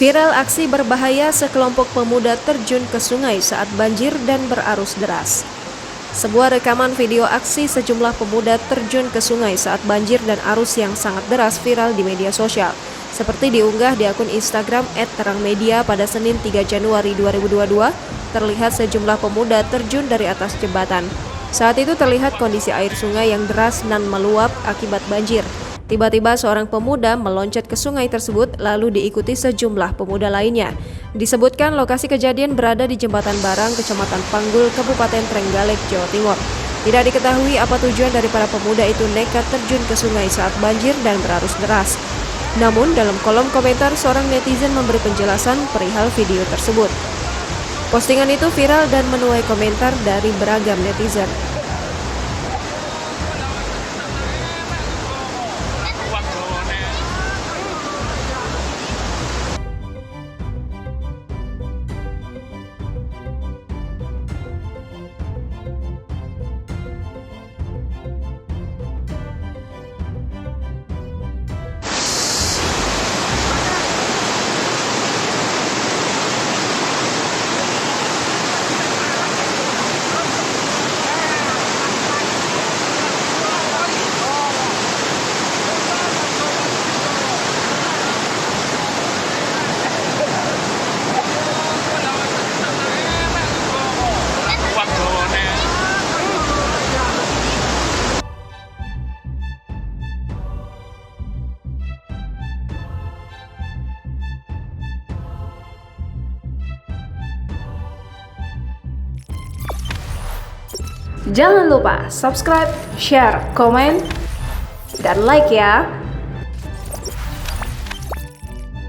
Viral aksi berbahaya sekelompok pemuda terjun ke sungai saat banjir dan berarus deras. Sebuah rekaman video aksi sejumlah pemuda terjun ke sungai saat banjir dan arus yang sangat deras viral di media sosial. Seperti diunggah di akun Instagram @terangmedia pada Senin 3 Januari 2022, terlihat sejumlah pemuda terjun dari atas jembatan. Saat itu terlihat kondisi air sungai yang deras dan meluap akibat banjir. Tiba-tiba seorang pemuda meloncat ke sungai tersebut lalu diikuti sejumlah pemuda lainnya. Disebutkan lokasi kejadian berada di Jembatan Barang, Kecamatan Panggul, Kabupaten Trenggalek, Jawa Timur. Tidak diketahui apa tujuan dari para pemuda itu nekat terjun ke sungai saat banjir dan berarus deras. Namun dalam kolom komentar seorang netizen memberi penjelasan perihal video tersebut. Postingan itu viral dan menuai komentar dari beragam netizen. Jangan lupa subscribe, share, komen, dan like ya!